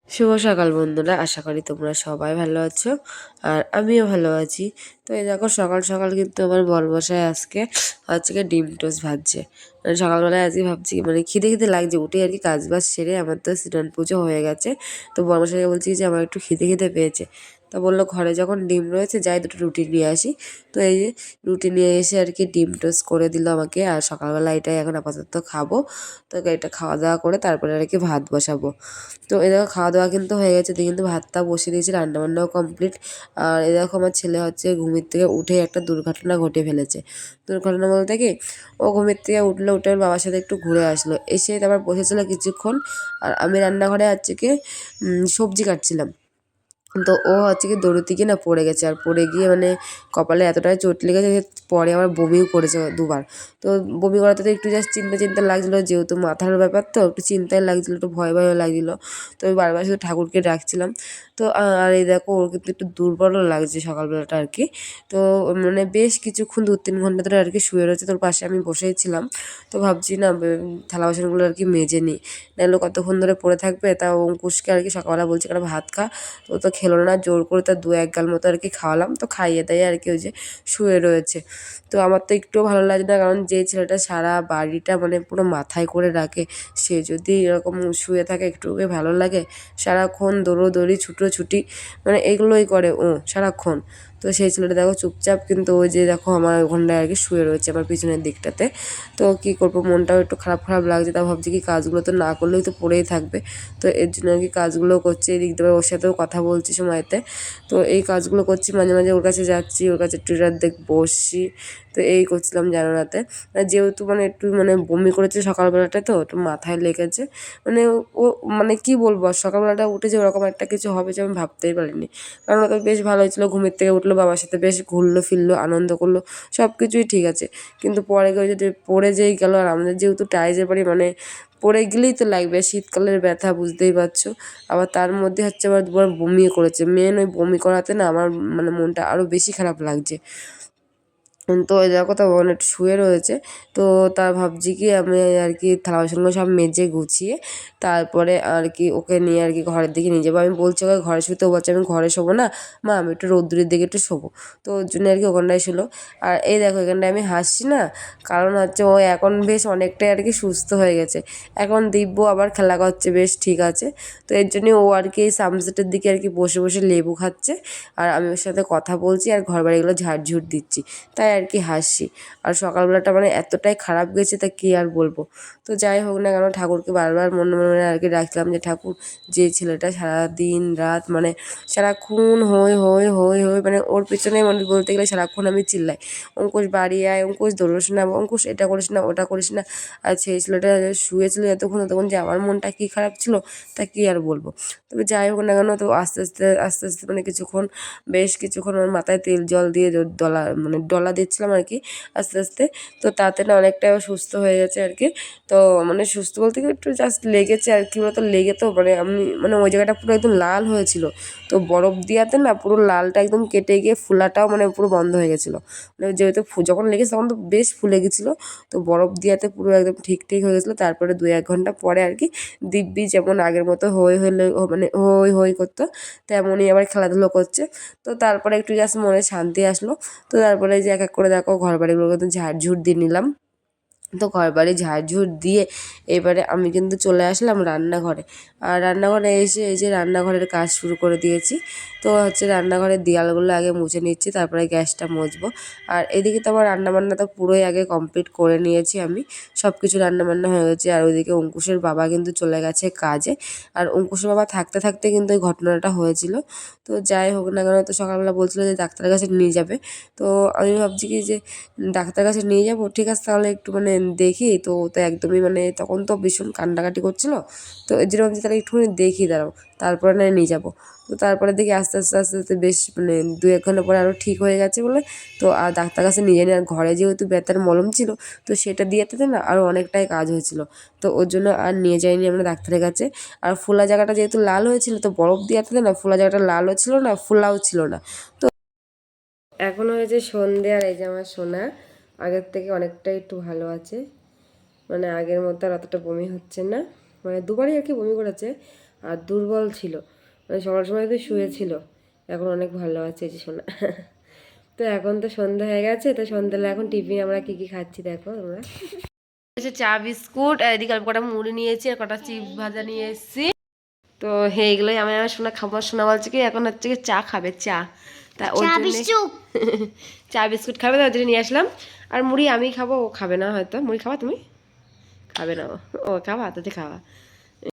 শুভ সকাল বন্ধুরা, আশা করি তোমরা সবাই ভালো আছো আর আমিও ভালো আছি। তো এই দেখো সকাল সকাল কিন্তু আমার বরমশাই আজকে ডিম টোস্ট ভাজছে। মানে সকালবেলায় আজকে ভাবছি মানে খিদে খিদে লাগছে, উঠে আর কি কাজ বাজ সেরে আমার তো স্নান পুজো হয়ে গেছে। তো বরমশাইকে বলছি যে আমার একটু খিদে খিদে পেয়েছে। তো বললো ঘরে যখন ডিম রয়েছে যাই দুটো রুটি নিয়ে আসি। তো এই যে রুটি নিয়ে এসে আর কি ডিম টোস্ট করে দিল আমাকে। আর সকালবেলা এটাই এখন আপাতত খাবো। তো এটা খাওয়া দাওয়া করে তারপরে আর কি ভাত বসাবো। তো এই দেখো খাওয়া দাওয়া কিন্তু হয়ে গেছে, দিয়ে কিন্তু ভাতটা বসিয়ে দিয়েছি, রান্নাবান্নাও কমপ্লিট। আর এই দেখো আমার ছেলে ঘুমের থেকে উঠে একটা দুর্ঘটনা ঘটে ফেলেছে। দুর্ঘটনা বলতে কি, ও ঘুমের থেকে উঠে ওর বাবার সাথে একটু ঘুরে আসলো, এসে তারপর বসেছিল কিছুক্ষণ। আর আমি রান্নাঘরে সবজি কাটছিলাম। তো ও দৌড়তে গিয়ে না পড়ে গেছে, আর পড়ে গিয়ে মানে কপালে এতটাই চোট লেগেছে যে পরে আবার বমিও করেছে দুবার। তো বমি করাতে তো একটু জাস্ট চিন্তা চিন্তা লাগছিলো, যেহেতু মাথার ব্যাপার তো একটু চিন্তায় লাগছিলো, একটু ভয় ভয়ও লাগছিলো। তো আমি বারবার শুধু ঠাকুরকে ডাকছিলাম। তো আর এই দেখো ওর কিন্তু একটু দুর্বলও লাগছে সকালবেলাটা আর কি। তো মানে বেশ কিছুক্ষণ 2-3 ঘন্টা ধরে আর কি শুয়ে রয়েছে, তোর পাশে আমি বসেই ছিলাম। তো ভাবছি না থালা বাসনগুলো আর কি মেজে নিই, নাহলে কতক্ষণ ধরে পড়ে থাকবে। তা অঙ্কুশকে আর কি সকালবেলা বলছি একটা ভাত খা, তো খেলো না, জোর করে তার 2-1 গাল মতো আর কি খাওয়ালাম। তো খাইয়ে দাইয়ে আর কি ওই যে শুয়ে রয়েছে। তো আমার তো একটুও ভালো লাগে না, কারণ যে ছেলেটা সারা বাড়িটা মানে পুরো মাথায় করে রাখে, সে যদি এরকম শুয়ে থাকে একটু ওকে ভালো লাগে? সারাক্ষণ দৌড়োদৌড়ি ছুটোছুটি মানে এগুলোই করে ও সারাক্ষণ। তো সেই ছেলেটা দেখো চুপচাপ, কিন্তু ওই যে দেখো আমার ওখানটায় আর কি শুয়ে রয়েছে আমার পিছনের দিকটাতে। তো কী করবো, মনটাও একটু খারাপ খারাপ লাগছে। তা ভাবছি কি কাজগুলো তো না করলেই তো পড়েই থাকবে। তো এর জন্য আর কি কাজগুলো করছি, এদিক দিয়ে ওর সাথেও কথা বলছি সময়তে। তো এই কাজগুলো করছি, মাঝে মাঝে ওর কাছে যাচ্ছি, ওর কাছে একটু রাত বসছি। তো এই করছিলাম জানালাতে। যেহেতু মানে একটু মানে বমি করেছে সকালবেলাটা, তো একটু মাথায় লেগেছে। মানে ও মানে কি বলবো, আর সকালবেলাটা উঠে যে ওরকম একটা কিছু হবে যে আমি ভাবতেই পারিনি। কারণ ও তো বেশ ভালো হয়েছিল, ঘুমের থেকে উঠলো, বাবার সাথে বেশ ঘুরলো ফিরলো, আনন্দ করলো, সব কিছুই ঠিক আছে। কিন্তু পরে গিয়ে যদি পড়ে যেই গেল, আর আমাদের যেহেতু টাইজের বাড়ি, মানে পড়ে গেলেই তো লাগবে, শীতকালের ব্যথা বুঝতেই পারছো। আবার তার মধ্যে আবার দুবার বমিও করেছে। মেন ওই বমি করাতে না আমার মানে মনটা আরও বেশি খারাপ লাগছে। তো ওই দেখো তো অনেক শুয়ে রয়েছে। তো তা ভাবছি কি আমি আর কি থালা বাসনগুলো সব মেজে গুছিয়ে তারপরে আর কি ওকে নিয়ে আর কি ঘরের দিকে নিয়ে যাবো। আমি বলছি ওকে ঘরে শুতে, ও বলছে আমি ঘরে শোবো না মা, আমি একটু রৌদ্রের দিকে একটু শোবো। তো ওর জন্য আর কি ওখানটায় ছিল। আর এই দেখো এখানটায় আমি হাসছি না, কারণ ও এখন বেশ অনেকটাই আর কি সুস্থ হয়ে গেছে। এখন দিব্য আবার খেলা করছে, বেশ ঠিক আছে। তো এর জন্যে ও আর কি এই সানসেটের দিকে আর কি বসে বসে লেবু খাচ্ছে, আর আমি ওর সাথে কথা বলছি আর ঘর বাড়িগুলো ঝাড়ঝুড় দিচ্ছি, তাই আর কি হাসছি। আর সকালবেলাটা মানে এতটাই খারাপ গেছে তা কী আর বলবো। তো যাই হোক না কেন, ঠাকুরকে বারবার মনে মনে আর কি ডাকলাম যে ঠাকুর, যে ছেলেটা সারা দিন রাত মানে সারাক্ষণ হই হই হই হই, মানে ওর পিছনে মানে বলতে গেলে সারাক্ষণ আমি চিল্লাই, অঙ্কুশ বাড়ি আয়, অঙ্কুশ দৌড়োস না, অঙ্কুশ এটা করিস না ওটা করিস না। আর সেই ছেলেটা শুয়েছিল তখন যে আমার মনটা কী খারাপ ছিল তা কী আর বলবো। তবে যাই হোক না কেন, তো আস্তে আস্তে আস্তে আস্তে মানে বেশ কিছুক্ষণ ওর মাথায় তেল জল দিয়ে ডলা দিচ্ছিলাম আর কি আস্তে আস্তে। তো তাতে না অনেকটাই সুস্থ হয়ে গেছে আর কি। তো মানে সুস্থ বলতে কি একটু জাস্ট লেগেছে আর কি, বলতো লেগে তো মানে আমি মানে ওই জায়গাটা পুরো একদম লাল হয়েছিল। তো বরফ দিয়াতে না পুরো লালটা একদম কেটে গিয়ে ফুলাটাও মানে পুরো বন্ধ হয়ে গেছিলো। মানে যেহেতু যখন লেগেছে তখন তো বেশ ফুলে গেছিলো। তো বরফ দিয়াতে পুরো একদম ঠিক ঠিক হয়ে গেছিলো। তারপরে 2-1 ঘন্টা পরে আর কি দিব্যি যেমন আগের মতো মানে হই হই করতো, তেমনই আবার খেলাধুলো করছে। তো তারপরে একটু জাস্ট মনে শান্তি আসলো। তো তারপরে যে এক এক করে দেখো ঘর বাড়িগুলো কিন্তু ঝাড়ঝুড় দিয়ে নিলাম। তো ঘরবাড়ি ঝাড়ঝুড় দিয়ে এবারে আমি কিন্তু চলে আসলাম রান্নাঘরে। আর রান্নাঘরে এসে এই যে রান্নাঘরের কাজ শুরু করে দিয়েছি। তো রান্নাঘরের দেয়ালগুলো আগে মুছে নিচ্ছি, তারপরে গ্যাসটা মুছবো। আর এদিকে তো আমার রান্নাবান্না তো পুরোই আগে কমপ্লিট করে নিয়েছি আমি, সব কিছু রান্নাবান্না হয়ে গেছে। আর ওইদিকে অঙ্কুশের বাবা কিন্তু চলে গেছে কাজে। আর অঙ্কুশের বাবা থাকতে থাকতে কিন্তু এই ঘটনাটা হয়েছিল। তো যাই হোক না কেন, তো সকালবেলা বলছিল যে ডাক্তারের কাছে নিয়ে যাবে। তো আমি ভাবছি কি যে ডাক্তারের কাছে নিয়ে যাবো, ঠিক আছে তাহলে একটু মানে দেখি। তো তো একদমই মানে তখন তো ভীষণ কান্নাকাটি করছিলো। তো এর জন্য ভাবছি তাহলে একটুখানি দেখি, দাঁড়াও তারপরে না নিয়ে যাবো। তো তারপরে দেখি আস্তে আস্তে আস্তে আস্তে বেশ মানে 2-1 ঘন্টা পরে আরও ঠিক হয়ে গেছে বলে, তো আর ডাক্তার কাছে নিয়ে যাই। আর ঘরে যেহেতু ব্যথার মলম ছিল, তো সেটা দিয়েতে না আরও অনেকটাই কাজ হয়েছিল। তো ওর জন্য আর নিয়ে যাইনি আমরা ডাক্তারের কাছে। আর ফোলা জায়গাটা যেহেতু লাল হয়েছিল, তো বরফ দিয়াতে না ফোলা জায়গাটা লালও ছিল না, ফোলাও ছিল না। তো এখন হয়েছে সন্ধে, আর এই যে আমার সোনা আগের থেকে অনেকটাই একটু ভালো আছে। মানে আগের মতো আর অতটা বমি হচ্ছে না, মানে দুবারই আর কি বমি করেছে। আর দুর্বল ছিল, মানে সকাল সময় তো শুয়েছিল, এখন অনেক ভালো আছে যে শোনা। তো এখন তো সন্ধ্যা হয়ে গেছে, তো সন্ধ্যাবেলা এখন টিফিন আমরা কী কী খাচ্ছি দেখো তোমরা। চা বিস্কুট আর এদিকে কটা মুড়ি নিয়েছি আর কটা চিপস ভাজা নিয়ে এসেছি। তো এইগুলোই আমি আমার শোনা খাবার, শোনা বলছে কি এখন হচ্ছে কি চা খাবে, চা, তা ওর জন্য চা বিস্কুট খাবে, তার জন্য নিয়ে আসলাম। আর মুড়ি আমি খাবো, ও খাবে না হয়তো। মুড়ি খাবা তুমি? খাবে না ও, ও খাবা, তাতে খাওয়া।